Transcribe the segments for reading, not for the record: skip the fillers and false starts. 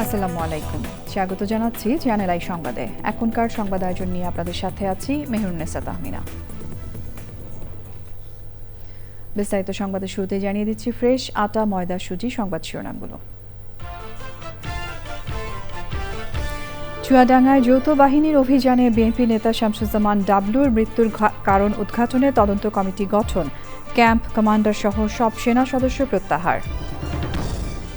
আসসালামু আলাইকুম, স্বাগত জানাচ্ছি চ্যানেল আই সংবাদে। এখনকার সংবাদ আয়োজন নিয়ে আপনাদের সাথে আছি মেহরুন্নেসা তাহমিনা। বিস্তারিত সংবাদের শুরুতে জানিয়ে দিচ্ছি ফ্রেশ আটা, ময়দা, সুজি সংবাদ শিরোনামগুলো। চুয়াডাঙ্গায় যৌথ বাহিনীর অভিযানে বিএনপি নেতা শামসুজ্জামান ডাবলুর মৃত্যুর কারণ উদ্ঘাটনে তদন্ত কমিটি গঠন, ক্যাম্প কমান্ডার সহ সব সেনা সদস্য প্রত্যাহার।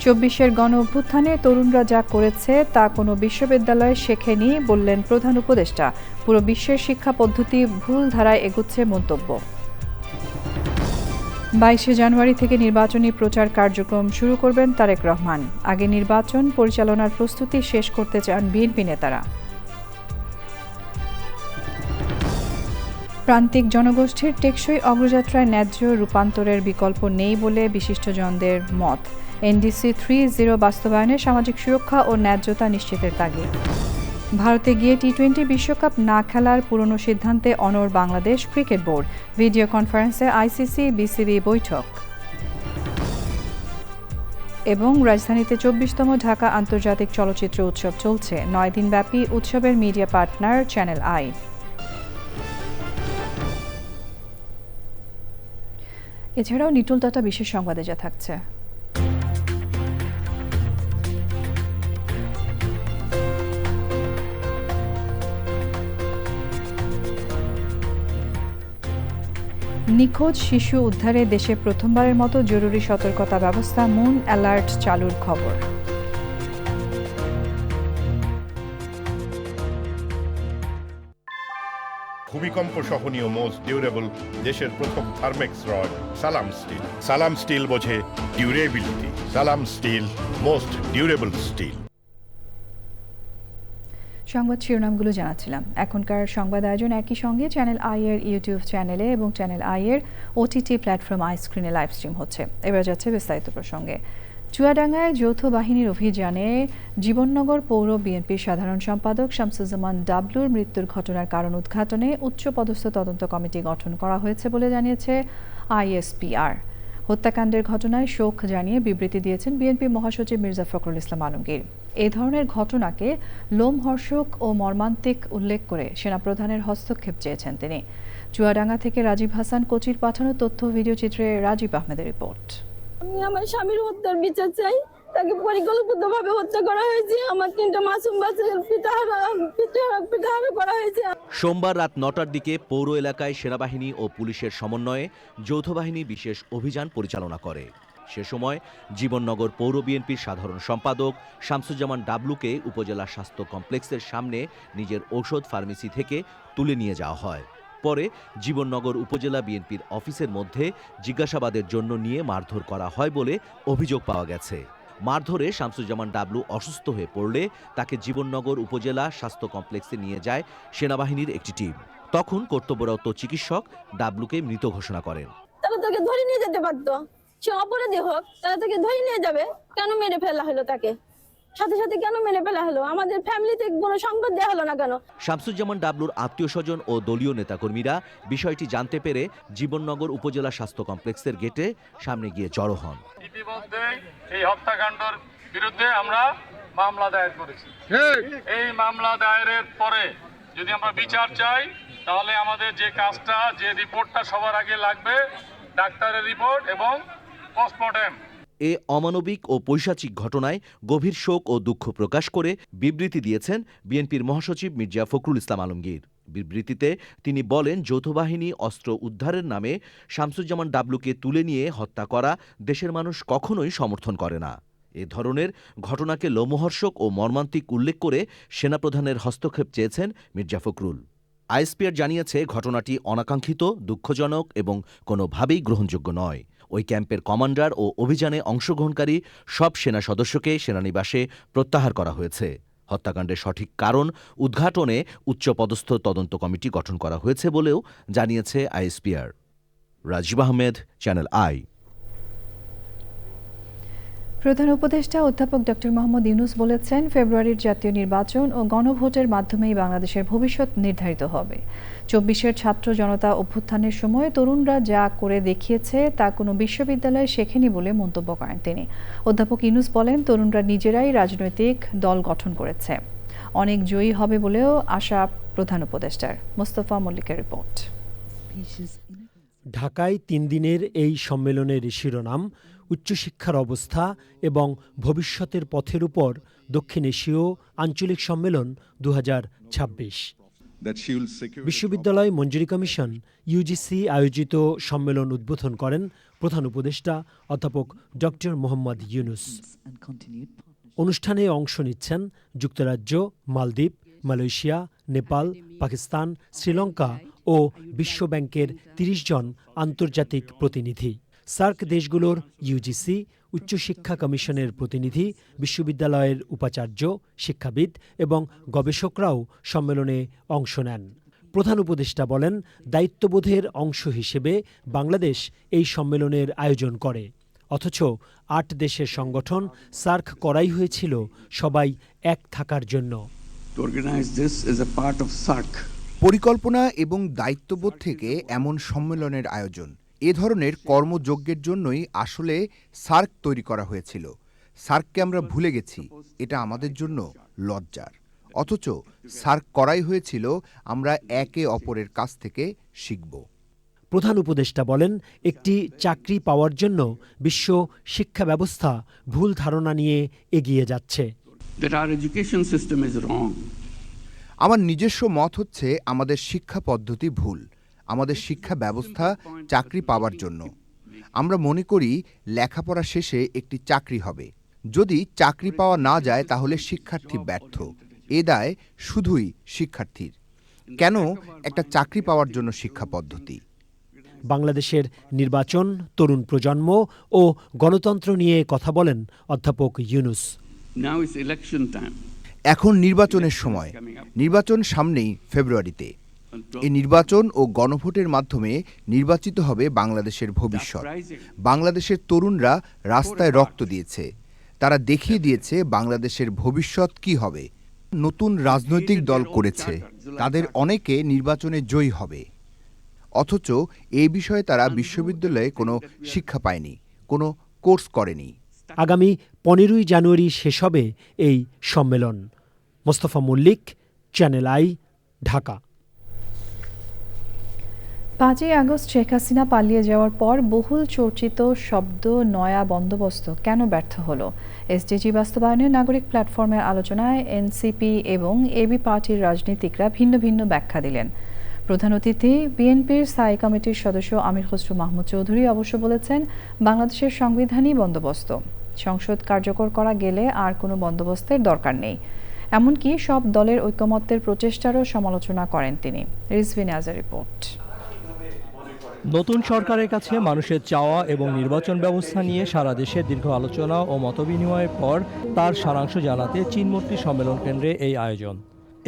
২৪-এর গণ অভ্যুত্থানে তরুণরা যা করেছে তা কোনো বিশ্ববিদ্যালয়ে শেখেনি বললেন প্রধান উপদেষ্টা। পুরো বিশ্বের শিক্ষা পদ্ধতি ভুল ধারায় এগুচ্ছে মন্তব্য। ২২শে জানুয়ারি থেকে নির্বাচনী প্রচার কার্যক্রম শুরু করবেন তারেক রহমান। আগে নির্বাচন পরিচালনার প্রস্তুতি শেষ করতে চান বিএনপি নেতারা। প্রান্তিক জনগোষ্ঠীর টেকসই অগ্রযাত্রায় ন্যায্য রূপান্তরের বিকল্প নেই বলে বিশিষ্টজনদের মত। এনডিসি 3.0 বাস্তবায়নে সামাজিক সুরক্ষা ও ন্যায্যতা নিশ্চিতের তাগিদ। ভারতে গিয়ে টি-20 বিশ্বকাপ না খেলার পুরনো সিদ্ধান্তে অনড় বাংলাদেশ ক্রিকেট বোর্ড। ভিডিও কনফারেন্সে আইসিসি বিসিবি বৈঠক। এবং রাজধানীতে ২৪তম ঢাকা আন্তর্জাতিক চলচ্চিত্র উৎসব চলছে। ৯ দিনব্যাপী উৎসবের মিডিয়া পার্টনার চ্যানেল আই। এছাড়াও নিটুল টাটা বিশেষ সংবাদে যা থাকছে। নিখোঁজ শিশু উদ্ধারে দেশে প্রথমবারের মতো জরুরি সতর্কতা ব্যবস্থা মুন অ্যালার্ট চালুর খবর। ভূমিকম্প সহনীয় মোস্ট ডিউরেবল দেশের প্রথম থার্মেক্স রড সালাম স্টিল। সালাম স্টিল বোঝে ডিউরেবিলিটি। সালাম স্টিল, মোস্ট ডিউরেবল স্টিল। সংবাদ শিরোনামগুলো জানাচ্ছিলাম। এখনকার সংবাদ আয়োজন একই সঙ্গে চ্যানেল আই এর ইউটিউব চ্যানেলে এবং চ্যানেল আই এর ওটিটি প্ল্যাটফর্ম আই স্ক্রিনে লাইভ স্ট্রিম হচ্ছে। এবার যাচ্ছে বিস্তারিত প্রসঙ্গে। চুয়াডাঙ্গায় যৌথ বাহিনীর অভিযানে জীবননগর পৌর বিএনপির সাধারণ সম্পাদক শামসুজ্জামান ডাবলুর মৃত্যুর ঘটনার কারণ উদ্ঘাটনে উচ্চপদস্থ তদন্ত কমিটি গঠন করা হয়েছে বলে জানিয়েছে আইএসপিআর। হত্যাকাণ্ডের ঘটনায় শোক জানিয়ে বিবৃতি দিয়েছেন বিএনপি মহাসচিব মির্জা ফখরুল ইসলাম আলমগীর। এ ধরনের ঘটনাকে লোমহর্ষক ও মর্মান্তিক উল্লেখ করে সেনাপ্রধানের হস্তক্ষেপ চেয়েছেন তিনি। চুয়াডাঙ্গা থেকে রাজীব হাসান কোচির পাঠানো তথ্য ভিডিওচিত্রে রাজীব আহমেদের রিপোর্ট। আমি আমার স্বামীর হত্যার বিচার চাই। তাকে পরিকল্পিতভাবে হত্যা করা হয়েছে। আমার 3টা মাসুম বাচ্চাকে পিটাহারা করা হয়েছে। সোমবার রাত 9টার দিকে পৌর এলাকায় সেনাবাহিনী ও পুলিশের সমন্বয়ে যৌথ বাহিনী বিশেষ অভিযান পরিচালনা করে। সে সময় জীবননগর পৌর বিএনপির সাধারণ সম্পাদক শামসুজ্জামান ডাবলুকে উপজেলা স্বাস্থ্য কমপ্লেক্সের সামনে নিজের ঔষধ ফার্মেসি থেকে তুলে নিয়ে যাওয়া হয়। পরে জীবননগর উপজেলা বিএনপির অফিসের মধ্যে জিজ্ঞাসাবাদের জন্য নিয়ে মারধর করা হয় বলে অভিযোগ পাওয়া গেছে। মারধরে শামসুজ্জামান ডাবলু অসুস্থ হয়ে পড়লে তাকে জীবননগর উপজেলা স্বাস্থ্য কমপ্লেক্সে নিয়ে যায় সেনাবাহিনীর একটি টিম। তখন কর্তব্যরত চিকিৎসক ডাবলুকে মৃত ঘোষণা করেন। তারা তাকে ধরে নিয়ে যেতে পারতো। সে অপরাধী হোক, তারা তাকে ধরে নিয়ে যাবে। কেন মেরে ফেলা হলো? তাকে সাথে সাথে কেন মেরে ফেলা হলো? আমাদের ফ্যামিলিতে কোনো সংবাদ দেওয়া হলো না কেন? শামসুজ্জামান ডাবলুর আত্মীয়স্বজন ও দলীয় নেতাকর্মীরা বিষয়টি জানতে পেরে জীবননগর উপজেলা স্বাস্থ্য কমপ্লেক্সের গেটে সামনে গিয়ে জড়ো হন। ইতিমধ্যে এই হত্যাকাণ্ডের বিরুদ্ধে আমরা মামলা দায়ের করেছি। এই মামলা দায়েরের পরে যদি আমরা বিচার চাই, তাহলে আমাদের যে কাজটা, যে রিপোর্টটা সবার আগে লাগবে, ডাক্তারের রিপোর্ট এবং পোস্টমর্টেম। এ অমানবিক ও পৈশাচিক ঘটনায় গভীর শোক ও দুঃখ প্রকাশ করে বিবৃতি দিয়েছেন বিএনপির মহাসচিব মির্জা ফখরুল ইসলাম আলমগীর। বিবৃতিতে তিনি বলেন, যৌথ বাহিনী অস্ত্র উদ্ধারের নামে শামসুজ্জামান ডাবলুকে তুলে নিয়ে হত্যা করা দেশের মানুষ কখনোই সমর্থন করে না। এ ধরনের ঘটনাকে লোমহর্ষক ও মর্মান্তিক উল্লেখ করে সেনাপ্রধানের হস্তক্ষেপ চেয়েছেন মির্জা ফখরুল। আইএসপিআর জানিয়েছে, ঘটনাটি অনাকাঙ্ক্ষিত, দুঃখজনক এবং কোনোভাবেই গ্রহণযোগ্য নয়। ওই ক্যাম্পের কমান্ডার ও অভিযানে অংশগ্রহণকারী সব সেনা সদস্যকে সেনানিবাসে প্রত্যাহার করা হয়েছে। হত্যাকাণ্ডের সঠিক কারণ উদ্ঘাটনে উচ্চপদস্থ তদন্ত কমিটি গঠন করা হয়েছে বলেও জানিয়েছে ISPR. Rajib Ahmed, Channel i. প্রধান উপদেষ্টা অধ্যাপক ডক্টর মোহাম্মদ ইউনূস বলেছেন, ফেব্রুয়ারির জাতীয় নির্বাচন ও গণভোটের মাধ্যমেই বাংলাদেশের ভবিষ্যৎ নির্ধারিত হবে। 24-এর ছাত্র জনতা অভ্যুত্থানের সময় তরুণরা যা করে দেখিয়েছে তা কোনো বিশ্ববিদ্যালয়ে শেখেনি বলে মন্তব্য করেন তিনি। অধ্যাপক ইউনূস বলেন, তরুণরা নিজেরাই রাজনৈতিক দল গঠন করেছে, অনেক জয়ী হবে বলেও আশা প্রধান উপদেষ্টার। মোস্তফা মল্লিকের রিপোর্ট। ঢাকায় 3 দিনের এই সম্মেলনের শিরোনাম উচ্চশিক্ষার অবস্থা এবং ভবিষ্যতের পথের উপর দক্ষিণ এশীয় আঞ্চলিক সম্মেলন 2026। বিশ্ববিদ্যালয় মঞ্জুরি কমিশন ইউজিসি আয়োজিত সম্মেলন উদ্বোধন করেন প্রধান উপদেষ্টা অধ্যাপক ডক্টর মোহাম্মদ ইউনূস। অনুষ্ঠানে অংশ নিচ্ছেন যুক্তরাজ্য, মালদ্বীপ, মালয়েশিয়া, নেপাল, পাকিস্তান, শ্রীলঙ্কা ও বিশ্বব্যাংকের 30 জন আন্তর্জাতিক প্রতিনিধি। সার্ক দেশগুলোর ইউজিসি, উচ্চশিক্ষা কমিশনের প্রতিনিধি, বিশ্ববিদ্যালয়ের উপাচার্য, শিক্ষাবিদ এবং গবেষকরাও সম্মেলনে অংশ নেন। প্রধান উপদেষ্টা বলেন, দায়িত্ববোধের অংশ হিসেবে বাংলাদেশ এই সম্মেলনের আয়োজন করে। অথচ 8 দেশের সংগঠন সার্ক করাই হয়েছিল সবাই এক থাকার জন্য। পরিকল্পনা এবং দায়িত্ববোধ থেকে এমন সম্মেলনের আয়োজন, এ ধরনের কর্মযজ্ঞের জন্যই আসলে সার্ক তৈরি করা হয়েছিল। সার্ককে আমরা ভুলে গেছি, এটা আমাদের জন্য লজ্জার। অথচ সার্ক করাই হয়েছিল আমরা একে অপরের কাছ থেকে শিখব। প্রধান উপদেষ্টা বলেন, একটি চাকরি পাওয়ার জন্য বিশ্ব শিক্ষা ব্যবস্থা ভুল ধারণা নিয়ে এগিয়ে যাচ্ছে। আমার নিজস্ব মত হচ্ছে, আমাদের শিক্ষা পদ্ধতি ভুল। আমাদের শিক্ষা ব্যবস্থা চাকরি পাওয়ার জন্য। আমরা মনে করি লেখাপড়া শেষে একটি চাকরি হবে। যদি চাকরি পাওয়া না যায় তাহলে শিক্ষার্থী ব্যর্থ। এ দায় শুধুই শিক্ষার্থীর। কেন একটা চাকরি পাওয়ার জন্য শিক্ষা পদ্ধতি? বাংলাদেশের নির্বাচন, তরুণ প্রজন্ম ও গণতন্ত্র নিয়ে কথা বলেন অধ্যাপক ইউনূস। এখন নির্বাচনের সময়। নির্বাচন সামনেই ফেব্রুয়ারিতে। এই নির্বাচন ও গণভোটের মাধ্যমে নির্বাচিত হবে বাংলাদেশের ভবিষ্যৎ। বাংলাদেশের তরুণরা রাস্তায় রক্ত দিয়েছে। তারা দেখিয়ে দিয়েছে বাংলাদেশের ভবিষ্যৎ কি হবে। নতুন রাজনৈতিক দল করেছে, তাদের অনেকে নির্বাচনে জয়ী হবে। অথচ এই বিষয়ে তারা বিশ্ববিদ্যালয়ে কোনো শিক্ষা পায়নি, কোনো কোর্স করেনি। আগামী 15ই জানুয়ারি শেষ হবে এই সম্মেলন। Mostafa Mallik, channel I, Dhaka. 5ই আগস্ট শেখ হাসিনা পালিয়ে যাওয়ার পর বহুল চর্চিত শব্দ নয়া বন্দোবস্ত কেন ব্যর্থ হলো? এসডিজি বাস্তবায়নে নাগরিক প্ল্যাটফর্মের আলোচনায় এনসিপি এবং এবি পার্টির রাজনীতিকরা ভিন্ন ভিন্ন ব্যাখ্যা দিলেন। প্রধান অতিথি বিএনপির স্থায়ী কমিটির সদস্য আমির খসরু মাহমুদ চৌধুরী অবশ্য বলেছেন, বাংলাদেশের সংবিধানই বন্দোবস্ত। সংসদ কার্যকর করা গেলে আর কোনো বন্দোবস্তের দরকার নেই। এমনকি সব দলের ঐকমত্যের প্রচেষ্টারও সমালোচনা করেন তিনি। রিজভি নাজের রিপোর্ট। নতুন সরকারের কাছে মানুষের চাওয়া এবং নির্বাচন ব্যবস্থা নিয়ে সারা দেশে দীর্ঘ আলোচনা ও মতবিনিময়ের পর তার সারাংশ জানাতে চীনমূর্তি সম্মেলন কেন্দ্রে এই আয়োজন।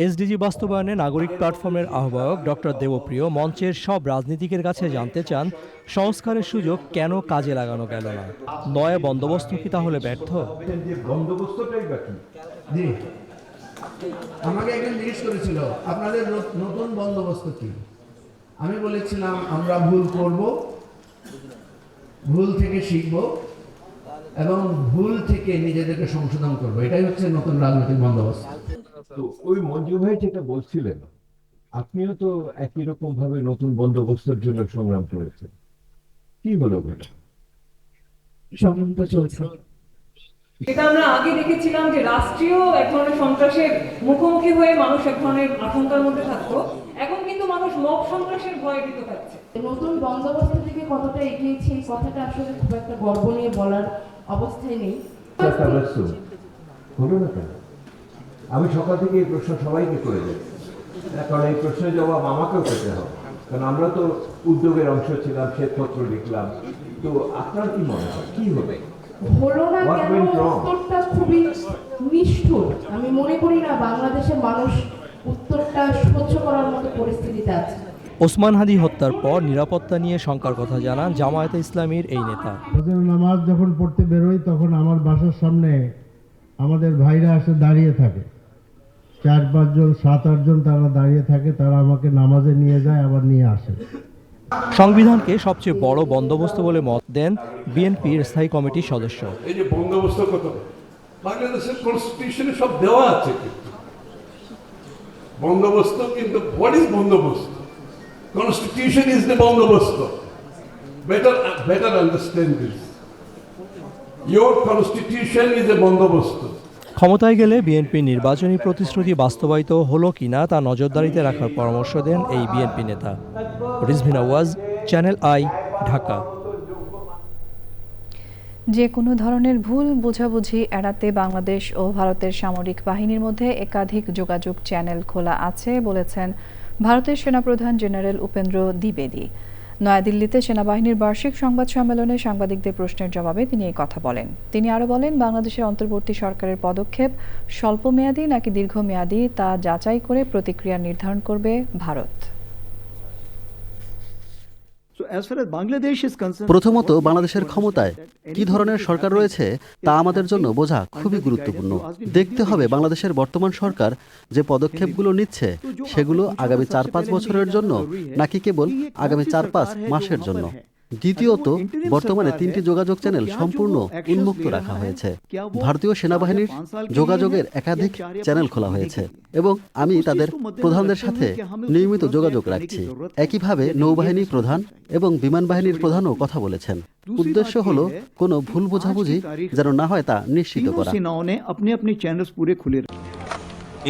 এসডিজি বাস্তবায়নে নাগরিক প্ল্যাটফর্মের আহ্বায়ক ডক্টর দেবপ্রিয় মঞ্চের সব রাজনীতিকের কাছে জানতে চান, সংস্কারের সুযোগ কেন কাজে লাগানো গেল না? নয়া বন্দোবস্ত কি তাহলে ব্যর্থ? আমাকে একজন জিজ্ঞেস করেছিল, আপনাদের নতুন বন্দোবস্ত কি? আমি বলেছিলাম, আমরা ভুল করব, ভুল থেকে শিখব এবং ভুল থেকে নিজেদেরকে সংশোধন করব। এটাই হচ্ছে নতুন রাজনৈতিক বন্দোবস্ত। তো ওই মঞ্জু ভাই যেটা বলছিলেন, আপনিও তো একই রকম ভাবে নতুন বন্দোবস্তের জন্য সংগ্রাম করেছেন। কি হলো? সংগ্রাম তো চলছে। এটা আমরা আগে দেখেছিলাম যে রাষ্ট্রীয় এক ধরনের সন্ত্রাসের মুখোমুখি হয়ে মানুষ এক ধরনের আশঙ্কার মধ্যে থাকতো। এখন কিন্তু মানুষ মব সন্ত্রাসের ভয়ে ভীত থাকছে। নতুন বন্দোবস্ত থেকে কতটা এগিয়েছে এই কথাটা আসলে খুব একটা গর্ব নিয়ে বলার অবস্থায় নেই। হলো না কেন? আমি সকাল থেকে এই প্রশ্ন সবাইকে করে যাই, কারণ এই প্রশ্নের জবাব আমাকেও পেতে হবে, কারণ আমরা তো উদ্যোগের অংশ ছিলাম, শ্বেতপত্র লিখলাম। তো আপনার কি মনে হয় কি হবে? হলো না কেন উত্তরটা খুবই নিষ্ঠুর। আমি মনে করি না বাংলাদেশের মানুষ উত্তরটা সহ্য করার মতো পরিস্থিতিতে আছে। ওসমান হাদি হত্যার পর নিরাপত্তা নিয়ে শঙ্কার কথা জানান জামায়াতে ইসলামীর এই নেতা। নামাজ যখন পড়তে বেরোই তখন আমার বাসার সামনে আমাদের ভাইরা এসে দাঁড়িয়ে থাকে, 4-5 জন 7-8 জন তারা দাঁড়িয়ে থাকে, তারা আমাকে নামাজে নিয়ে যায় আবার নিয়ে আসে। সংবিধানকে সবচেয়ে বড় বন্দোবস্ত বলে মত দেন বিএনপির স্থায়ী কমিটির সদস্য। এই যে বন্দোবস্ত কত, বাংলাদেশের কনস্টিটিউশনে সব দেওয়া আছে, বন্দোবস্ত, কিন্তু হোয়াট ইজ বন্দোবস্ত? কনস্টিটিউশন ইজ দ্য বন্দোবস্ত। Better understand this. Your constitution is a বন্দোবস্ত। ক্ষমতায় গেলে বিএনপির নির্বাচনী প্রতিশ্রুতি বাস্তবায়িত হলো কিনা তা নজরদারিতে রাখার পরামর্শ দেন এই বিএনপি নেতা। রিজভিন আওয়াজ, চ্যানেল আই, ঢাকা। যে কোনো ধরনের ভুল বোঝাবুঝি এড়াতে বাংলাদেশ ও ভারতের সামরিক বাহিনীর মধ্যে একাধিক যোগাযোগ চ্যানেল খোলা আছে বলেছেন ভারতের সেনাপ্রধান জেনারেল উপেন্দ্র দ্বিবেদী। নয়াদিল্লিতে সেনাবাহিনীর বার্ষিক সংবাদ সম্মেলনে সাংবাদিকদের প্রশ্নের জবাবে তিনি এই কথা বলেন। তিনি আরও বলেন, বাংলাদেশের অন্তর্বর্তী সরকারের পদক্ষেপ স্বল্পমেয়াদী নাকি দীর্ঘমেয়াদী তা যাচাই করে প্রতিক্রিয়া নির্ধারণ করবে ভারত। প্রথমত, বাংলাদেশের ক্ষমতায় কি ধরনের সরকার রয়েছে তা আমাদের জন্য বোঝা খুবই গুরুত্বপূর্ণ। দেখতে হবে বাংলাদেশের বর্তমান সরকার যে পদক্ষেপগুলো নিচ্ছে সেগুলো আগামী 4-5 বছরের জন্য নাকি কেবল আগামী 4-5 মাসের জন্য। দ্বিতীয়ত, বর্তমানে 3টি যোগাযোগ চ্যানেল সম্পূর্ণ উন্মুক্ত রাখা হয়েছে। ভারতীয় সেনাবাহিনীর যোগাযোগের একাধিক চ্যানেল খোলা হয়েছে এবং আমি তাদের প্রধানদের সাথে নিয়মিত যোগাযোগ রাখছি। একইভাবে নৌবাহিনী প্রধান এবং বিমান বাহিনীর প্রধানও কথা বলেছেন। উদ্দেশ্য হলো কোনো ভুল বোঝাবুঝি যেন না হয় তা নিশ্চিত করা।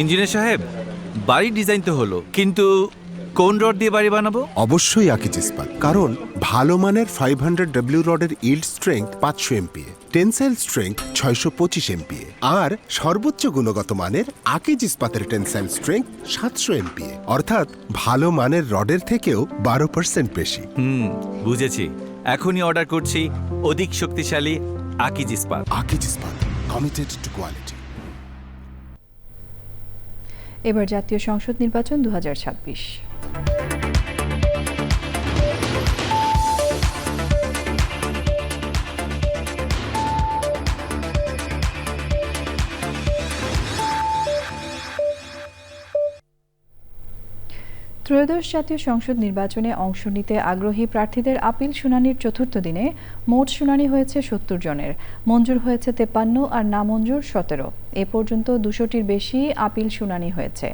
ইঞ্জিনিয়ার সাহেব, বাড়ি ডিজাইন তো হলো, কিন্তু কোন রড দিয়ে বাড়ি বানাবো? অবশ্যই আকিজ ইস্পাত, কারণ ভালো মানের 500W রডের yield strength 500 MPa, tensile strength 625 MPa, আর সর্বোচ্চ গুণগত মানের আকিজ ইস্পাতের টেনসাইল স্ট্রেংথ 700 MPa, অর্থাৎ ভালো মানের রডের থেকেও 12% বেশি। বুঝেছি, এখনই অর্ডার করছি অধিক শক্তিশালী আকিজ ইস্পাত। আকিজ ইস্পাত, কমিটেড টু কোয়ালিটি। এবার জাতীয় সংসদ নির্বাচন 2026। ত্রয়োদশ জাতীয় সংসদ নির্বাচনে অংশ নিতে আগ্রহী প্রার্থীদের আপিল শুনানির চতুর্থ দিনে মোট শুনানি হয়েছে 70 জনের, মঞ্জুর হয়েছে 53 আর নামঞ্জুর 17। এ পর্যন্ত 200টির বেশি আপিল শুনানি হয়েছে।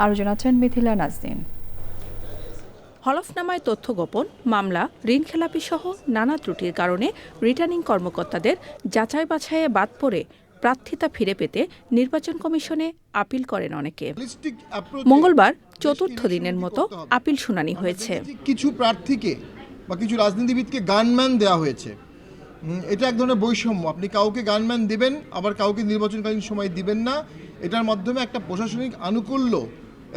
আরও জানাচ্ছেন মিথিলা নাজনীন। হলফনামায় তথ্য গোপন, মামলা, ঋণ খেলাপি সহ নানা ত্রুটির কারণে রিটার্নিং কর্মকর্তাদের যাচাই বাছাইয়ে বাদ পড়ে প্রার্থিতা ফিরে পেতে নির্বাচন কমিশনে আপিল করেন অনেকে। মঙ্গলবার চতুর্থ দিনের মতো আপিল শুনানি হয়েছে। কিছু প্রার্থীকে বা কিছু রাজনীতিবিদকে গানম্যান দেওয়া হয়েছে। এটা এক ধরনের বৈষম্য। আপনি কাউকে গানম্যান দিবেন, আবার কাউকে নির্বাচনকালীন সময় দিবেন না। এটার মাধ্যমে একটা প্রশাসনিক আনুকূল্য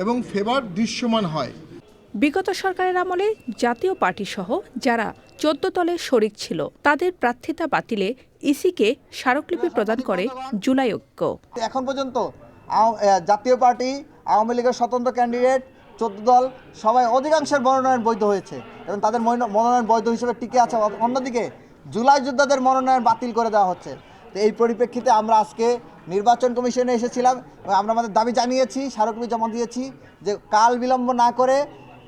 এবং ফেভার দৃশ্যমান হয়। বিগত সরকারের আমলে জাতীয় পার্টি সহ যারা 14 দলে শরিক ছিল তাদের প্রার্থিতা বাতিলে ইসিকে স্মারকলিপি প্রদান করে জুলাই ঐক্য। এখন পর্যন্ত জাতীয় পার্টি, আওয়ামী লীগের স্বতন্ত্র ক্যান্ডিডেট, 14 দল সবাই অধিকাংশের মনোনয়ন বৈধ হয়েছে এবং তাদের মনোনয়ন বৈধ হিসেবে টিকে আছে। অন্যদিকে জুলাই যোদ্ধাদের মনোনয়ন বাতিল করে দেওয়া হচ্ছে। তো এই পরিপ্রেক্ষিতে আমরা আজকে নির্বাচন কমিশনে এসেছিলাম এবং আমরা আমাদের দাবি জানিয়েছি, স্মারকলিপি জমা দিয়েছি যে কাল বিলম্ব না করে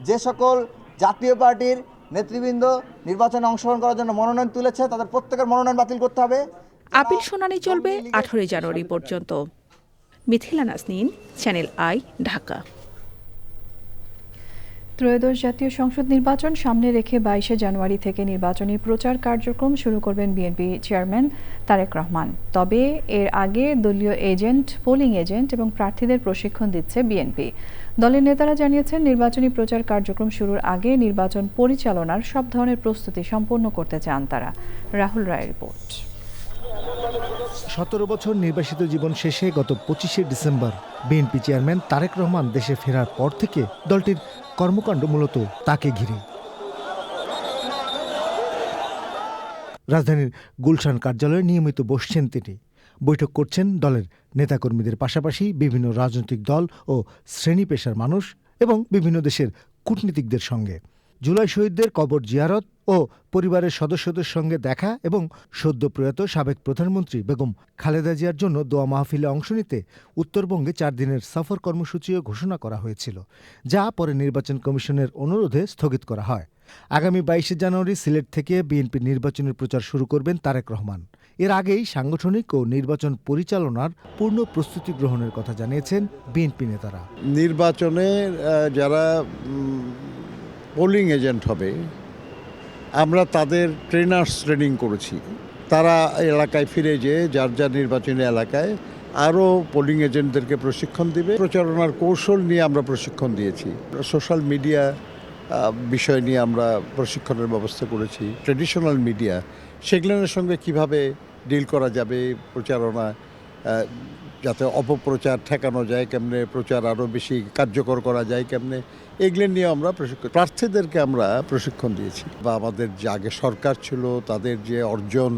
যে সকল জাতীয় পার্টির নেতৃবৃন্দ নির্বাচনে অংশগ্রহণ করার জন্য মনোনয়ন তুলেছে তাদের প্রত্যেকের মনোনয়ন বাতিল করতে হবে। আপিল শুনানি চলবে 18 জানুয়ারি পর্যন্ত। Mithila Naznin, Channel I, Dhaka. ত্রয়োদশ জাতীয় সংসদ নির্বাচন সামনে রেখে 22 জানুয়ারি থেকে নির্বাচনী প্রচার কার্যক্রম শুরু করবেন বিএনপি চেয়ারম্যান তারেক রহমান। তবে এর আগে দলীয় এজেন্ট, পোলিং এজেন্ট এবং প্রার্থীদের প্রশিক্ষণ দিচ্ছে বিএনপি। দলের নেতারা জানিয়েছেন, নির্বাচনী প্রচার কার্যক্রম শুরুর আগে নির্বাচন পরিচালনার সব ধরনের প্রস্তুতি সম্পন্ন করতে চান তারা। রাহুল রায়ের রিপোর্ট। 17 বছর নির্বাসিত জীবন শেষে গত 25শে December BNP chairman Tarique Rahman দেশে ফেরার পর থেকে দলটির কর্মকাণ্ড মূলত তাকে ঘিরে। রাজধানীর গুলশান কার্যালয়ে নিয়মিত বসছেন তিনি। বৈঠক করছেন দলের নেতাকর্মীদের পাশাপাশি বিভিন্ন রাজনৈতিক দল ও শ্রেণী পেশার মানুষ এবং বিভিন্ন দেশের কূটনীতিকদের সঙ্গে। জুলাই শহীদদের কবর জিয়ারত ও পরিবারের সদস্যদের সঙ্গে দেখা এবং সদ্য প্রয়াত সাবেক প্রধানমন্ত্রী বেগম খালেদা জিয়ার জন্য দোয়া মাহফিলে অংশ নিতে উত্তরবঙ্গে 4 দিনের সফর কর্মসূচিও ঘোষণা করা হয়েছিল, যা পরে নির্বাচন কমিশনের অনুরোধে স্থগিত করা হয়। আগামী 22 জানুয়ারি সিলেট থেকে বিএনপির নির্বাচনের প্রচার শুরু করবেন তারেক রহমান। এর আগেই সাংগঠনিক ও নির্বাচন পরিচালনার পূর্ণ প্রস্তুতি গ্রহণের কথা জানিয়েছেন বিএনপি নেতারা। নির্বাচনে যারা পোলিং এজেন্ট হবে, আমরা তাদের ট্রেনিং করেছি। তারা এলাকায় ফিরে যেয়ে যার যার নির্বাচনী এলাকায় আরও পোলিং এজেন্টদেরকে প্রশিক্ষণ দিবে। প্রচারণার কৌশল নিয়ে আমরা প্রশিক্ষণ দিয়েছি। সোশ্যাল মিডিয়া বিষয় নিয়ে আমরা প্রশিক্ষণের ব্যবস্থা করেছি। ট্র্যাডিশনাল মিডিয়া সেগুলোর সঙ্গে কিভাবে ডিল করা যাবে, প্রচারণা যাতে অপপ্রচার ঠেকানো যায় কেমনে, প্রচার আরও বেশি কার্যকর করা যায় কেমনে, এগুলো নিয়ে আমরা প্রার্থীদেরকে আমরা প্রশিক্ষণ দিয়েছি। বা আমাদের যে আগে সরকার ছিল তাদের যে অর্জন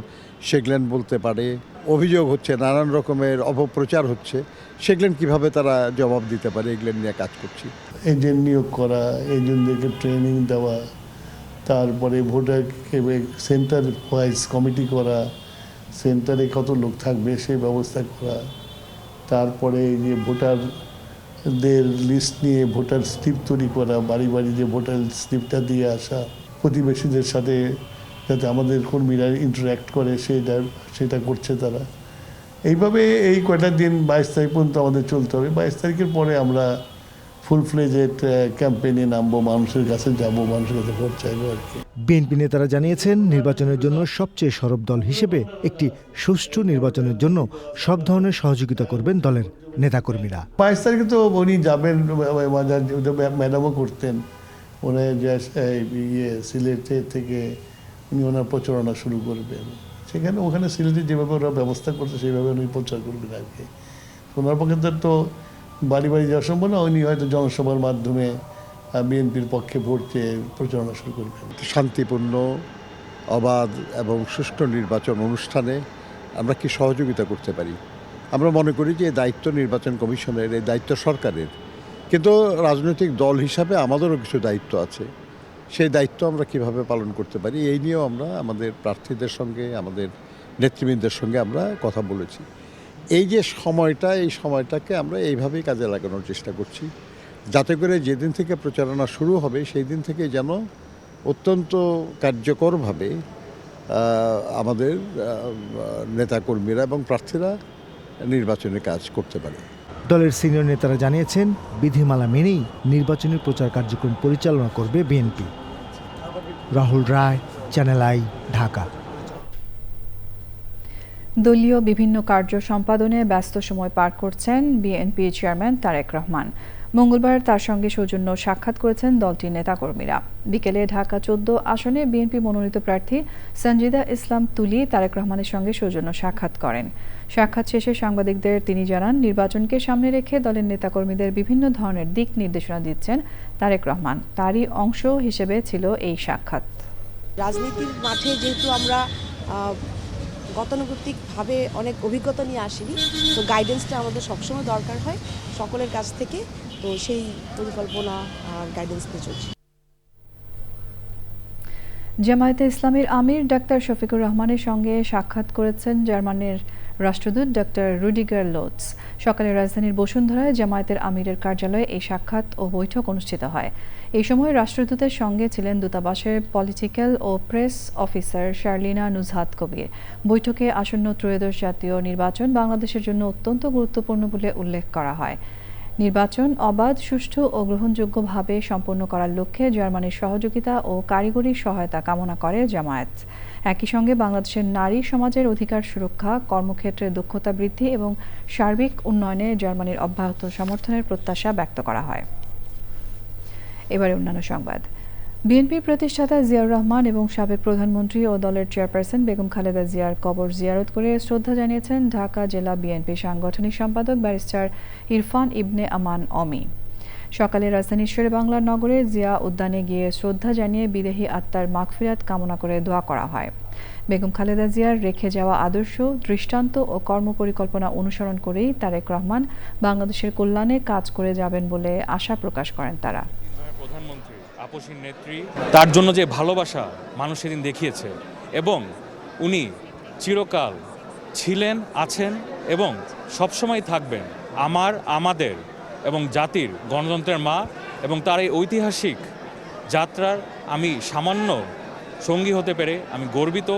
সেগুলেন বলতে পারে, অভিযোগ হচ্ছে নানান রকমের অপপ্রচার হচ্ছে, সেগুলেন কিভাবে তারা জবাব দিতে পারে, এগুলো নিয়ে কাজ করছি। এজেন্ট নিয়োগ করা, এজেন্টদেরকে ট্রেনিং দেওয়া, তারপরে ভোটারকে সেন্টার ওয়াইজ কমিটি করা, সেন্টারে কত লোক থাকবে সেই ব্যবস্থা করা, তারপরে যে ভোটারদের লিস্ট নিয়ে ভোটার স্লিপ তৈরি করা, বাড়ি বাড়ি যে ভোটার স্লিপটা দিয়ে আসা, প্রতিবেশীদের সাথে যাতে আমাদের কর্মীরা ইন্টারঅ্যাক্ট করে সেটা করছে তারা। এইভাবে এই কয়টা দিন 22 তারিখ পর্যন্ত আমাদের চলতে হবে। 22 তারিখের পরে আমরা ফুল ফ্লেজেড ক্যাম্পেইনে নামবো, মানুষের কাছে যাব, মানুষের কাছে ভোট চাইবো আর কি। বিএনপি নেতারা জানিয়েছেন নির্বাচনের জন্য সবচেয়ে সরব দল হিসেবে একটি সুষ্ঠু নির্বাচনের জন্য সব ধরনের সহযোগিতা করবেন দলের নেতাকর্মীরা। 22 তারিখে তো উনি যাবেন, ম্যাডামও করতেন, উনি সিলেটে থেকে উনি ওনার প্রচারণা শুরু করবেন। সেখানে ওখানে সিলেটে যেভাবে ওরা ব্যবস্থা করছে সেইভাবে উনি প্রচার করবেন আর কি। ওনার পক্ষে তো বাড়ি বাড়ি যাওয়া সম্ভব না, উনি হয়তো জনসভার মাধ্যমে বিএনপির পক্ষে ভোট চেয়ে প্রচারণা শুরু করবেন। শান্তিপূর্ণ, অবাধ এবং সুষ্ঠু নির্বাচন অনুষ্ঠানে আমরা কি সহযোগিতা করতে পারি? আমরা মনে করি যে এই দায়িত্ব নির্বাচন কমিশনের, এই দায়িত্ব সরকারের, কিন্তু রাজনৈতিক দল হিসাবে আমাদেরও কিছু দায়িত্ব আছে। সেই দায়িত্ব আমরা কিভাবে পালন করতে পারি এই নিয়েও আমরা আমাদের প্রার্থীদের সঙ্গে, আমাদের নেতৃবৃন্দের সঙ্গে আমরা কথা বলেছি। এই যে সময়টা, এই সময়টাকে আমরা এইভাবেই কাজে লাগানোর চেষ্টা করছি, যাতে করে যেদিন থেকে প্রচারণা শুরু হবে সেই দিন থেকে যেন অত্যন্ত কার্যকরভাবে আমাদের নেতাকর্মীরা এবং প্রার্থীরা নির্বাচনে কাজ করতে পারে। দলের সিনিয়র নেতারা জানিয়েছেন বিধিমালা মেনেই নির্বাচনী প্রচার কার্যক্রম পরিচালনা করবে BNP. Rahul Roy, Channel I, Dhaka. দলীয় বিভিন্ন কার্য সম্পাদনে ব্যস্ত সময় পার করছেন বিএনপি চেয়ারম্যান তারেক রহমান। মঙ্গলবার তার সঙ্গে সৌজন্য সাক্ষাৎ করেছেন দলটির নেতাকর্মীরা। বিকেলে ঢাকা 14 আসনে বিএনপি মনোনীত প্রার্থী সঞ্জিদা ইসলাম তুলি তারেক রহমানের সঙ্গে সৌজন্য সাক্ষাৎ করেন। সাক্ষাৎ শেষে সাংবাদিকদের তিনি জানান, নির্বাচনকে সামনে রেখে দলের নেতাকর্মীদের বিভিন্ন ধরনের দিক নির্দেশনা দিচ্ছেন তারেক রহমান। তারই অংশ হিসেবে ছিল এই সাক্ষাৎ। রাজনীতির মাঠে যেহেতু আমরা গতানুগতিকভাবে অনেক অভিজ্ঞতা নিয়ে আসিনি, তো গাইডেন্সটা আমাদের সবসময় দরকার হয় সকলের কাছ থেকে, তো সেই পরিকল্পনা আর গাইডেন্স নিয়ে চলছে। জামায়াতে ইসলামীর আমির ডাক্তার শফিকুর রহমানের সঙ্গে সাক্ষাৎ করেছেন জার্মানির রাষ্ট্রদূত ডাক্তার রুডিগার লোটস। সকালে রাজধানীর বসুন্ধরায় জামায়াতের আমিরের কার্যালয়ে এই সাক্ষাৎ ও বৈঠক অনুষ্ঠিত হয়। এই সময় রাষ্ট্রদূতের সঙ্গে ছিলেন দূতাবাসের পলিটিক্যাল ও প্রেস অফিসার শার্লিনা নুজহাত কবির। বৈঠকে আসন্ন ত্রয়োদশ জাতীয় নির্বাচন বাংলাদেশের জন্য অত্যন্ত গুরুত্বপূর্ণ বলে উল্লেখ করা হয়। নির্বাচন অবাধ, সুষ্ঠু ও গ্রহণযোগ্যভাবে সম্পন্ন করার লক্ষ্যে জার্মানির সহযোগিতা ও কারিগরি সহায়তা কামনা করে জামায়াত। একই সঙ্গে বাংলাদেশের নারী সমাজের অধিকার সুরক্ষা, কর্মক্ষেত্রে দক্ষতা বৃদ্ধি এবং সার্বিক উন্নয়নে জার্মানির অব্যাহত সমর্থনের প্রত্যাশা ব্যক্ত করা হয়। এবারে অন্যান্য সংবাদ। বিএনপির প্রতিষ্ঠাতা জিয়াউর রহমান এবং সাবেক প্রধানমন্ত্রী ও দলের চেয়ারপারসন বেগম খালেদা জিয়ার কবর জিয়ারত করে শ্রদ্ধা জানিয়েছেন ঢাকা জেলা বিএনপি সাংগঠনিক সম্পাদক ব্যারিস্টার ইরফান ইবনে আমান অমি। সকালে রাজধানীর শেরেবাংলা নগরে জিয়া উদ্যানে গিয়ে শ্রদ্ধা জানিয়ে বিদেহী আত্মার মাগফিরাত কামনা করে দোয়া করা হয়। বেগম খালেদা জিয়ার রেখে যাওয়া আদর্শ, দৃষ্টান্ত ও কর্মপরিকল্পনা অনুসরণ করেই তারেক রহমান বাংলাদেশের কল্যাণে কাজ করে যাবেন বলে আশা প্রকাশ করেন তারা। আপসীর নেত্রী, তার জন্য যে ভালোবাসা মানুষ সেদিন দেখিয়েছে, এবং উনি চিরকাল ছিলেন, আছেন এবং সবসময় থাকবেন আমাদের এবং জাতির গণতন্ত্রের মা, এবং তার এই ঐতিহাসিক যাত্রার আমি সামান্য সঙ্গী হতে পেরে আমি গর্বিত।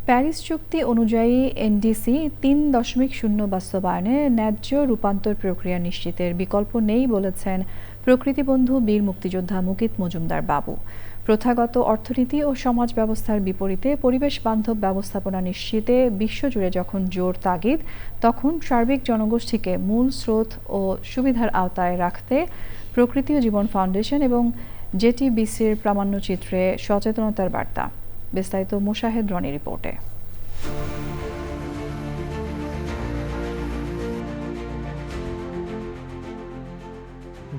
প্যারিস চুক্তি অনুযায়ী এনডিসি 3.0 বাস্তবায়নে ন্যায্য রূপান্তর প্রক্রিয়া নিশ্চিতের বিকল্প নেই বলেছেন প্রকৃতিবন্ধু বীর মুক্তিযোদ্ধা মুকিত মজুমদার বাবু। প্রথাগত অর্থনীতি ও সমাজ ব্যবস্থার বিপরীতে পরিবেশ বান্ধব ব্যবস্থাপনা নিশ্চিতে বিশ্বজুড়ে যখন জোর তাগিদ, তখন সার্বিক জনগোষ্ঠীকে মূল স্রোত ও সুবিধার আওতায় রাখতে প্রকৃতি ও জীবন ফাউন্ডেশন এবং জেটিবিসির প্রামাণ্যচিত্রে সচেতনতার বার্তা। বিস্তারিত মোশাহেদ রনি রিপোর্টে।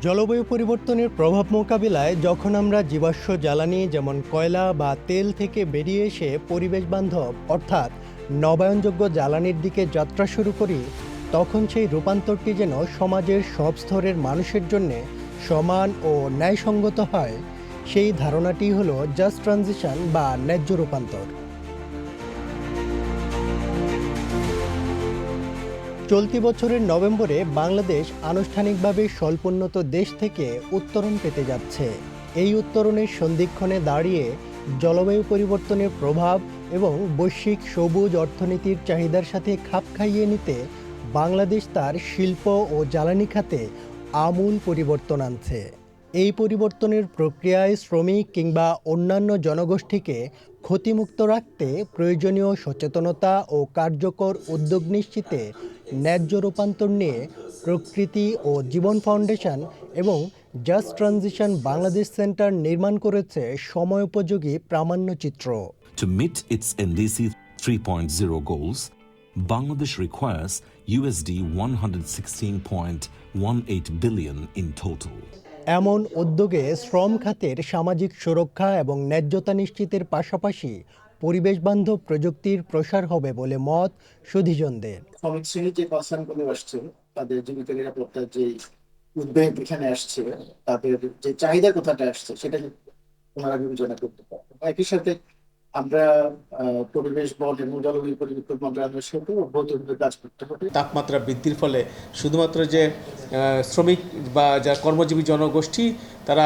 জলবায়ু পরিবর্তনের প্রভাব মোকাবিলায় যখন আমরা জীবাশ্ম জ্বালানি যেমন কয়লা বা তেল থেকে বেরিয়ে এসে পরিবেশ বান্ধব অর্থাৎ নবায়নযোগ্য জ্বালানির দিকে যাত্রা শুরু করি, তখন সেই রূপান্তরটি যেন সমাজের সব স্তরের মানুষের জন্য সমান ও ন্যায়সঙ্গত হয়, সেই ধারণাটি হলো জাস্ট ট্রানজিশন বা ন্যায্য রূপান্তর। চলতি বছরের নভেম্বরে বাংলাদেশ আনুষ্ঠানিকভাবে স্বল্পোন্নত দেশ থেকে উত্তরণ পেতে যাচ্ছে। এই উত্তরণের সন্ধিক্ষণে দাঁড়িয়ে জলবায়ু পরিবর্তনের প্রভাব এবং বৈশ্বিক সবুজ অর্থনীতির চাহিদার সাথে খাপ খাইয়ে নিতে বাংলাদেশ তার শিল্প ও জ্বালানি খাতে আমূল পরিবর্তন আনছে। এই পরিবর্তনের প্রক্রিয়ায় শ্রমিক কিংবা অন্যান্য জনগোষ্ঠীকে ক্ষতিমুক্ত রাখতে প্রয়োজনীয় সচেতনতা ও কার্যকর উদ্যোগ নিশ্চিতে ন্যায্য রূপান্তর নিয়ে প্রকৃতি ও জীবন ফাউন্ডেশন এবং জাস্ট ট্রানজিশন বাংলাদেশ সেন্টার নির্মাণ করেছে সময়োপযোগী প্রামাণ্যচিত্র। To meet its NDC 3.0 goals, Bangladesh requires USD 116.18 billion in total. এমন উদ্যোগে শ্রম খাতের সামাজিক সুরক্ষা এবং ন্যায্যতা নিশ্চিতের পাশাপাশি পরিবেশ বান্ধব প্রযুক্তির প্রসার হবে বলে মত সুধীজনদের। শ্রমিক শ্রেণীর যে কনসার্নগুলো আসছে, তাদের জীবিকা নিরাপত্তার যে উদ্বেগ এখানে আসছে, তাদের যে চাহিদার কথাটা আসছে, সেটা ওনারা বিবেচনা করতে পারে। একই সাথে আমরা পরিবেশ বন এবং জলবায়ু পরিবর্তন মন্ত্রণালয়ের সাথে অব্যাহতভাবে কাজ করতে হবে। তাপমাত্রা বৃদ্ধির ফলে শুধুমাত্র যে শ্রমিক বা যা কর্মজীবী জনগোষ্ঠী তারা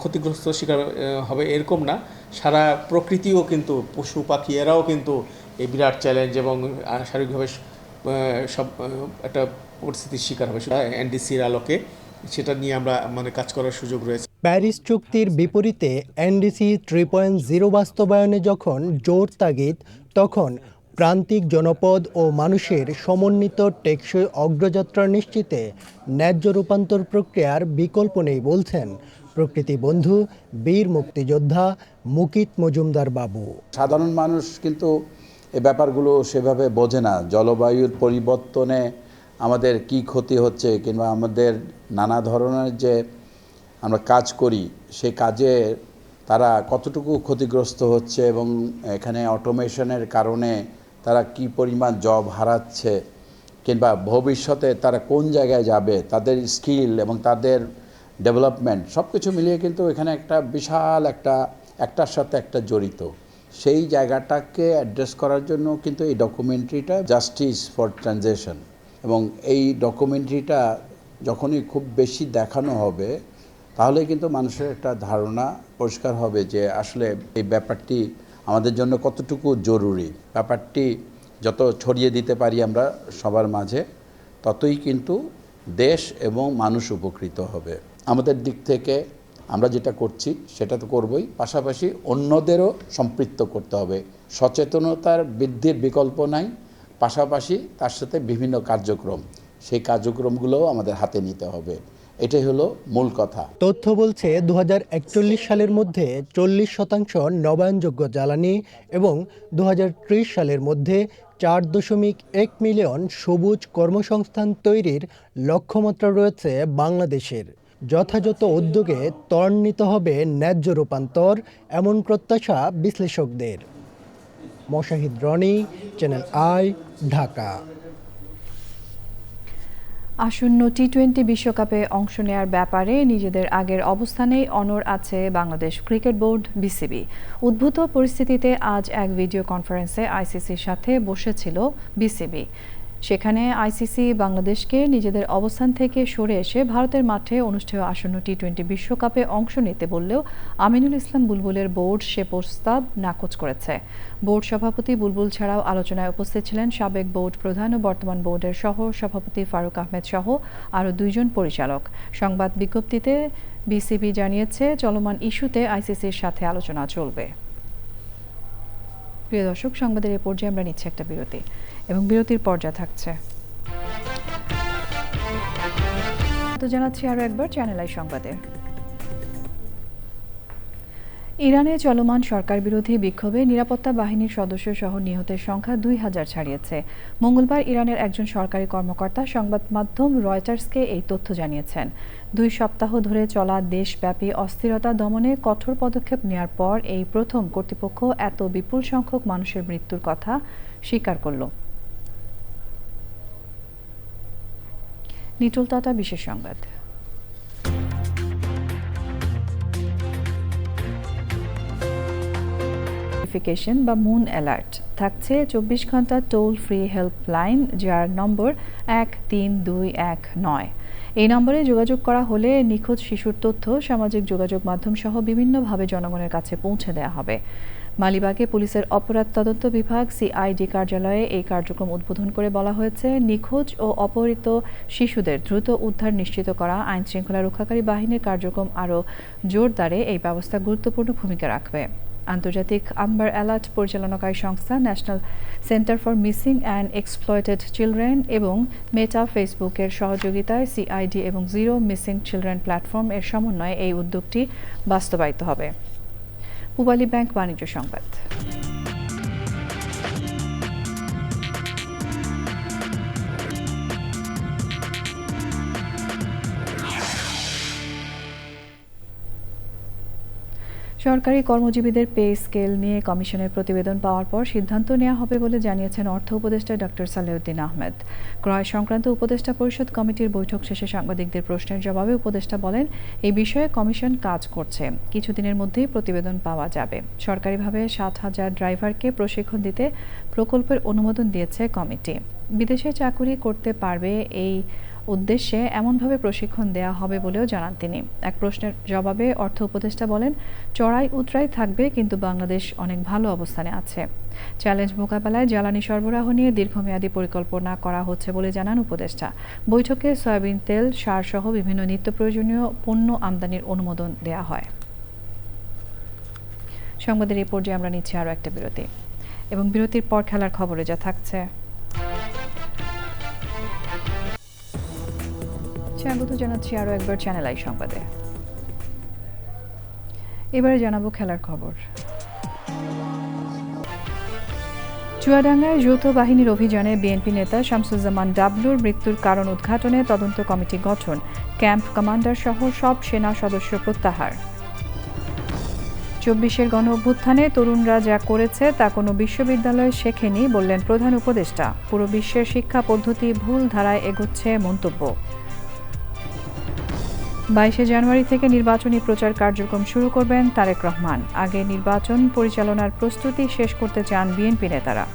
ক্ষতিগ্রস্ত শিকার হবে এরকম না, সারা প্রকৃতিও কিন্তু, পশু পাখি এরাও কিন্তু এই বিরাট চ্যালেঞ্জ এবং শারীরিকভাবে সব একটা পরিস্থিতির শিকার হবে। এনডিসির আলোকে সেটা নিয়ে আমরা কাজ করার সুযোগ রয়েছে। প্যারিস চুক্তির বিপরীতে এনডিসি 3.0 বাস্তবায়নে যখন জোর তাগিদ, তখন প্রান্তিক জনপদ ও মানুষের সমন্বিত টেকসই অগ্রযাত্রা নিশ্চিতে ন্যায্য রূপান্তর প্রক্রিয়ার বিকল্প নেই বলছেন প্রকৃতি বন্ধু বীর মুক্তিযোদ্ধা মুকিত মজুমদার বাবু। সাধারণ মানুষ কিন্তু এই ব্যাপারগুলো সেভাবে বোঝে না। জলবায়ুর পরিবর্তনে আমাদের কি ক্ষতি হচ্ছে কিংবা আমাদের নানা ধরনের যে আমরা কাজ করি সেই কাজে তারা কতটুকু ক্ষতিগ্রস্ত হচ্ছে এবং এখানে অটোমেশনের কারণে তারা কি পরিমাণ জব হারাচ্ছে কিংবা ভবিষ্যতে তারা কোন জায়গায় যাবে, তাদের স্কিল এবং তাদের ডেভেলপমেন্ট সব কিছু মিলিয়ে কিন্তু এখানে একটা বিশাল একটার সাথে একটা জড়িত। সেই জায়গাটাকে অ্যাড্রেস করার জন্য কিন্তু এই ডকুমেন্টারিটা জাস্টিস ফর ট্রানজিশন, এবং এই ডকুমেন্টারিটা যখনই খুব বেশি দেখানো হবে তাহলে কিন্তু মানুষের একটা ধারণা পরিষ্কার হবে যে আসলে এই ব্যাপারটি আমাদের জন্য কতটুকু জরুরি। ব্যাপারটি যত ছড়িয়ে দিতে পারি আমরা সবার মাঝে, ততই কিন্তু দেশ এবং মানুষ উপকৃত হবে। আমাদের দিক থেকে আমরা যেটা করছি সেটা তো করবই, পাশাপাশি অন্যদেরও সম্পৃক্ত করতে হবে। সচেতনতার বৃদ্ধির বিকল্প নাই, পাশাপাশি তার সাথে বিভিন্ন কার্যক্রম, সেই কার্যক্রমগুলোও আমাদের হাতে নিতে হবে। এটাই হলো মূল কথা। তথ্য বলছে 2041 সালের মধ্যে 40% নবায়নযোগ্য জ্বালানি এবং 2030 সালের মধ্যে 4.1 মিলিয়ন সবুজ কর্মসংস্থান তৈরির লক্ষ্যমাত্রা রয়েছে বাংলাদেশের। যথাযথ উদ্যোগে ত্বরান্বিত হবে ন্যায্য রূপান্তর, এমন প্রত্যাশা বিশ্লেষকদের। Moshahid Roni, Channel I, Dhaka. আসন্ন টি-20 বিশ্বকাপে অংশ নেয়ার ব্যাপারে নিজেদের আগের অবস্থানেই অনড় আছে বাংলাদেশ ক্রিকেট বোর্ড বিসিবি। উদ্ভূত পরিস্থিতিতে আজ এক ভিডিও কনফারেন্সে আইসিসির সাথে বসেছিল বিসিবি। সেখানে আইসিসি বাংলাদেশকে নিজেদের অবস্থান থেকে সরে এসে ভারতের মাঠে অনুষ্ঠেয় আসন্ন টি-20 বিশ্বকাপে অংশ নিতে বললেও আমিনুল ইসলাম বুলবুলের বোর্ড সে প্রস্তাব নাকচ করেছে। বোর্ড সভাপতি বুলবুল ছাড়াও আলোচনায় উপস্থিত ছিলেন সাবেক বোর্ড প্রধান ও বর্তমান বোর্ডের সহ সভাপতি ফারুক আহমেদ সহ আরও 2 জন পরিচালক। সংবাদ বিজ্ঞপ্তিতে বিসিবি জানিয়েছে চলমান ইস্যুতে আইসিসির সাথে আলোচনা চলবে। প্রিয় দর্শক, সংবাদের এই পর্যায়ে আমরা নিচ্ছি একটা বিরতি এবং বিরতির পর্যায়ে থাকছে তো জানাচ্ছি আরও একবার চ্যানেল আই সংবাদে। ইরানে চলমান সরকার বিরোধী বিক্ষোভে নিরাপত্তা বাহিনীর সদস্য সহ নিহতের সংখ্যা 2000 ছাড়িয়েছে। মঙ্গলবার ইরানের একজন সরকারি কর্মকর্তা সংবাদ মাধ্যম রয়টার্সকে এই তথ্য জানিয়েছেন। 2 সপ্তাহ ধরে চলা দেশব্যাপী অস্থিরতা দমনে কঠোর পদক্ষেপ নেওয়ার পর এই প্রথম কর্তৃপক্ষ এত বিপুল সংখ্যক মানুষের মৃত্যুর কথা স্বীকার করল। নিটুল টাটা, বিশেষ সংবাদ। নোটিফিকেশন বা মুন অ্যালার্ট থাকছে 24 ঘন্টা টোল ফ্রি হেল্পলাইন, যার নম্বর 13219। এই নম্বরে যোগাযোগ করা হলে নিখোঁজ শিশুর তথ্য সামাজিক যোগাযোগ মাধ্যম সহ বিভিন্নভাবে জনগণের কাছে পৌঁছে দেওয়া হবে। মালিবাগে পুলিশের অপরাধ তদন্ত বিভাগ সিআইডি কার্যালয়ে এই কার্যক্রম উদ্বোধন করে বলা হয়েছে, নিখোঁজ ও অপহৃত শিশুদের দ্রুত উদ্ধার নিশ্চিত করা আইন শৃঙ্খলা রক্ষাকারী বাহিনীর কার্যক্রম আরও জোরদারে এই ব্যবস্থা গুরুত্বপূর্ণ ভূমিকা রাখবে। আন্তর্জাতিক আম্বার অ্যালার্ট পরিচালনাকারী সংস্থা national centre for missing and exploited children এবং মেটা ফেসবুকের সহযোগিতায় সিআইডি এবং জিরো মিসিং চিলড্রেন প্ল্যাটফর্ম এর সমন্বয়ে এই উদ্যোগটি বাস্তবায়িত হবে। পূবালী ব্যাংক বাণিজ্য সংবাদ। সরকারি কর্মজীবীদের পে স্কেল নিয়ে কমিশনের প্রতিবেদন পাওয়ার পর সিদ্ধান্ত নেওয়া হবে বলে জানিয়েছেন অর্থ উপদেষ্টা ডক্টর সালেউদ্দিন আহমেদ। ক্রয় সংক্রান্ত উপদেষ্টা পরিষদ কমিটির বৈঠক শেষে সাংবাদিকদের প্রশ্নের জবাবে উপদেষ্টা বলেন, এই বিষয়ে কমিশন কাজ করছে, কিছুদিনের মধ্যেই প্রতিবেদন পাওয়া যাবে। সরকারিভাবে 7,000 ড্রাইভারকে প্রশিক্ষণ দিতে প্রকল্পের অনুমোদন দিয়েছে কমিটি। বিদেশে চাকুরি করতে পারবে এই উদ্দেশ্যে এমনভাবে প্রশিক্ষণ দেওয়া হবে বলেও জানান তিনি। এক প্রশ্নের জবাবে অর্থ উপদেষ্টা বলেন, চড়াই উতরাই থাকবে, কিন্তু বাংলাদেশ অনেক ভালো অবস্থানে আছে। চ্যালেঞ্জ মোকাবেলায় জ্বালানি সরবরাহ নিয়ে দীর্ঘমেয়াদী পরিকল্পনা করা হচ্ছে বলে জানান উপদেষ্টা। বৈঠকে সয়াবিন তেল, সার সহ বিভিন্ন নিত্য প্রয়োজনীয় পণ্য আমদানির অনুমোদন দেওয়া হয়। সংবাদের এই পর্যায়ে আমরা নিচ্ছি আরও একটা বিরতি এবং বিরতির পর খেলার খবরে যা থাকছে। স্বাগত জানাচ্ছি আরও একবার চ্যানেল আই সংবাদে। এবারে জানাবো খেলার খবর। চুয়াডাঙ্গায় যৌথ বাহিনীর অভিযানে বিএনপি নেতা শামসুজ্জামান ডাবলুর মৃত্যুর কারণ উদ্ঘাটনে তদন্ত কমিটি গঠন, ক্যাম্প কমান্ডার সহ সব সেনা সদস্য প্রত্যাহার। 24-এর গণ অভ্যুত্থানে তরুণরা যা করেছে তা কোনো বিশ্ববিদ্যালয়ে শেখেনি বললেন প্রধান উপদেষ্টা। পুরো বিশ্বের শিক্ষা পদ্ধতি ভুল ধারায় এগোচ্ছে মন্তব্য। 22 জানুয়ারি থেকে নির্বাচনী প্রচার কার্যক্রম শুরু করবেন তারেক রহমান। আগে নির্বাচন পরিচালনার প্রস্তুতি শেষ করতে চান বিএনপি নেতারা।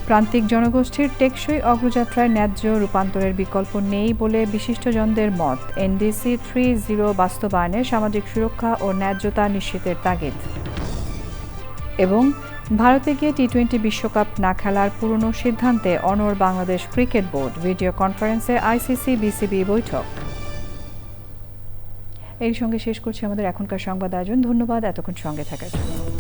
প্রান্তিক জনগোষ্ঠীর টেকসই অগ্রযাত্রায় ন্যায্য রূপান্তরের বিকল্প নেই বলে বিশিষ্টজনদের মত। NDC 3.0 বাস্তবায়নে সামাজিক সুরক্ষা ও ন্যায্যতা নিশ্চিতের তাগিদ। এবং ভারতে গিয়ে টি-20 বিশ্বকাপ না খেলার পুরনো সিদ্ধান্তে অনড় বাংলাদেশ ক্রিকেট বোর্ড। ভিডিও কনফারেন্সে আইসিসি বিসিবি বৈঠক। এর সঙ্গে শেষ করছি আমাদের এখনকার সংবাদ আয়োজন। ধন্যবাদ এতক্ষণ সঙ্গে থাকার জন্য।